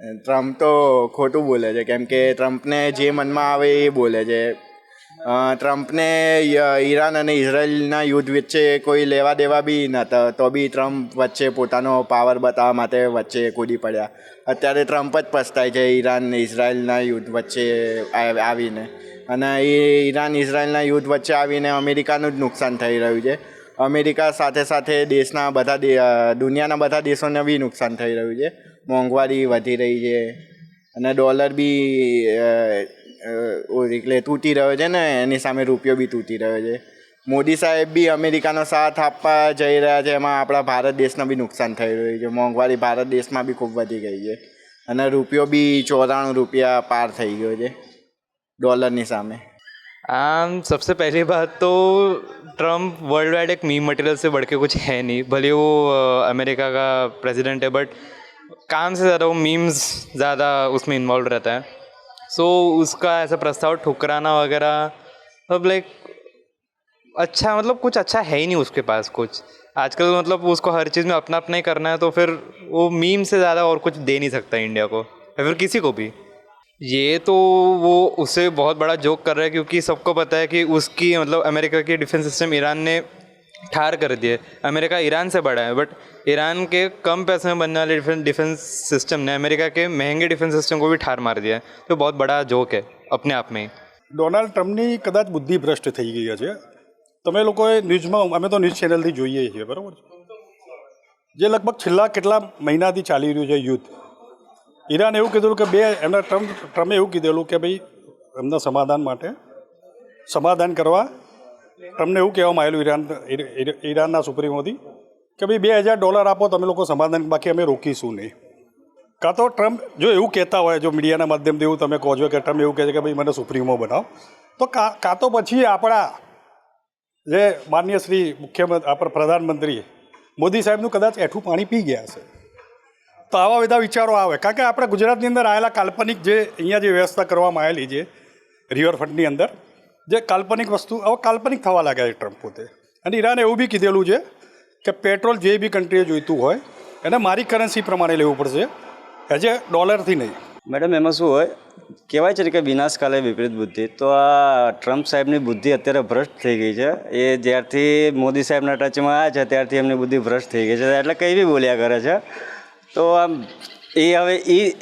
Trump તો ખોટું બોલે છે, કેમ કે ટ્રમ્પને જે મનમાં આવે એ બોલે છે. ટ્રમ્પને ઈરાન અને ઇઝરાયલના યુદ્ધ વચ્ચે કોઈ લેવા દેવા બી નહોતા, તો બી ટ્રમ્પ વચ્ચે પોતાનો પાવર બતાવવા માટે વચ્ચે કૂદી પડ્યા. અત્યારે ટ્રમ્પ જ પસ્તાય છે ઈરાન ને ઇઝરાયલના યુદ્ધ વચ્ચે આવીને, અને એ ઈરાન ઇઝરાયલના યુદ્ધ વચ્ચે આવીને અમેરિકાનું જ નુકસાન થઈ રહ્યું છે. અમેરિકા સાથે સાથે દેશના બધા દુનિયાના બધા દેશોને બી નુકસાન થઈ રહ્યું છે. મોંઘવારી વધી રહી છે અને ડોલર બી એટલે તૂટી રહ્યો છે ને, એની સામે રૂપિયો બી તૂટી રહ્યો છે. મોદી સાહેબ બી અમેરિકાનો સાથ આપવા જઈ રહ્યા છે, એમાં આપણા ભારત દેશને બી નુકસાન થઈ રહ્યું છે. મોંઘવારી ભારત દેશમાં બી ખૂબ વધી ગઈ છે અને રૂપિયો બી 94 રૂપિયા પાર થઈ ગયો છે डॉलर सामने. सबसे पहली बात तो ट्रम्प वर्ल्ड वाइड एक मीम मटेरियल से बढ़ के कुछ है नहीं. भले वो अमेरिका का प्रेसिडेंट है, बट काम से ज़्यादा वो मीम्स ज़्यादा उसमें इन्वॉल्व रहता है. सो उसका ऐसा प्रस्ताव ठुकराना वगैरह सब लाइक अच्छा, मतलब कुछ अच्छा है ही नहीं उसके पास कुछ. आजकल मतलब उसको हर चीज़ में अपना अपना ही करना है, तो फिर वो मीम से ज़्यादा और कुछ दे नहीं सकता इंडिया को या फिर किसी को भी. ये तो वो उससे बहुत बड़ा जोक कर रहा है, क्योंकि सबको पता है कि उसकी मतलब अमेरिका की डिफेंस सिस्टम ईरान ने ठार कर दिया है. अमेरिका ईरान से बड़ा है, बट ईरान के कम पैसे में बनने वाले डिफेंस सिस्टम ने अमेरिका के महंगे डिफेंस सिस्टम को भी ठार मार दिया है. तो बहुत बड़ा जोक है अपने आप में. ડોનાલ્ડ ટ્રમ્પની કદાચ બુદ્ધિ ભ્રષ્ટ થઈ ગઈ છે. તમે લોકોએ ન્યૂઝમાં, અમે તો ન્યૂઝ ચેનલથી જોઈએ છીએ, બરાબર છે, જે લગભગ છેલ્લા કેટલા મહિનાથી ચાલી રહ્યું છે યુદ્ધ. ઈરાન એવું કીધેલું કે ટ્રમ્પે એવું કીધેલું કે ભાઈ એમના સમાધાન માટે સમાધાન કરવા ટ્રમ્પને એવું કહેવામાં આવેલું ઈરાનના સુપ્રીમોથી કે ભાઈ $2,000 આપો, તમે લોકો સમાધાન, બાકી અમે રોકીશું નહીં. કાં તો ટ્રમ્પ જો એવું કહેતા હોય, જો મીડિયાના માધ્યમથી એવું તમે કહો છો કે ટ્રમ્પ એવું કહે છે કે ભાઈ મને સુપ્રીમો બનાવો, તો કાં તો પછી આપણા જે માનનીય શ્રી આપણા પ્રધાનમંત્રી મોદી સાહેબનું કદાચ એઠું પાણી પી ગયા હશે. તો આવા બધા વિચારો આવે, કારણ કે આપણે ગુજરાતની અંદર આવેલા કાલ્પનિક જે અહીંયા જે વ્યવસ્થા કરવામાં આવેલી છે રિવરફ્રન્ટની અંદર, જે કાલ્પનિક વસ્તુ હવે કાલ્પનિક થવા લાગ્યા છે ટ્રમ્પ પોતે. અને ઈરાને એવું બી કીધેલું છે કે પેટ્રોલ જે બી કન્ટ્રીએ જોઈતું હોય એને મારી કરન્સી પ્રમાણે લેવું પડશે, એજ ડોલરથી નહીં. મેડમ, એમાં શું હોય, કહેવાય છે કે વિનાશકાલે વિપરીત બુદ્ધિ. તો આ ટ્રમ્પ સાહેબની બુદ્ધિ અત્યારે ભ્રષ્ટ થઈ ગઈ છે. એ જ્યારથી મોદી સાહેબના ટચમાં આવ્યા છે ત્યારથી એમની બુદ્ધિ ભ્રષ્ટ થઈ ગઈ છે, એટલે કંઈ બી બોલ્યા કરે છે. તો આમ એ હવે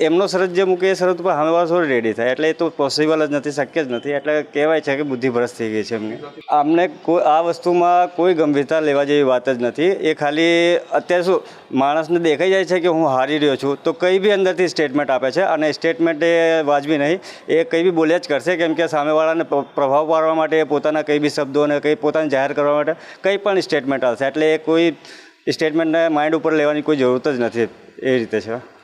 એમનો શરત જે મૂકે એ શરત ઉપર સામેવાળો થોડી રેડી થાય, એટલે એ તો પોસિબલ જ નથી, શક્ય જ નથી. એટલે કહેવાય છે કે બુદ્ધિ ભ્રષ્ટ થઈ ગઈ છે એમની. આમને કોઈ આ વસ્તુમાં કોઈ ગંભીરતા લેવા જેવી વાત જ નથી. એ ખાલી અત્યારે શું માણસને દેખાઈ જાય છે કે હું હારી રહ્યો છું, તો કંઈ બી અંદરથી સ્ટેટમેન્ટ આપે છે, અને સ્ટેટમેન્ટ એ વાજબી નહીં. એ કંઈ બી બોલ્યા જ કરશે, કેમ કે સામેવાળાને પ્રભાવ પાડવા માટે પોતાના કંઈ બી શબ્દોને કંઈ પોતાને જાહેર કરવા માટે કંઈ પણ સ્ટેટમેન્ટ આવશે. એટલે એ કોઈ સ્ટેટમેન્ટને માઇન્ડ ઉપર લેવાની કોઈ જરૂરત જ નથી. એ રીતે છે.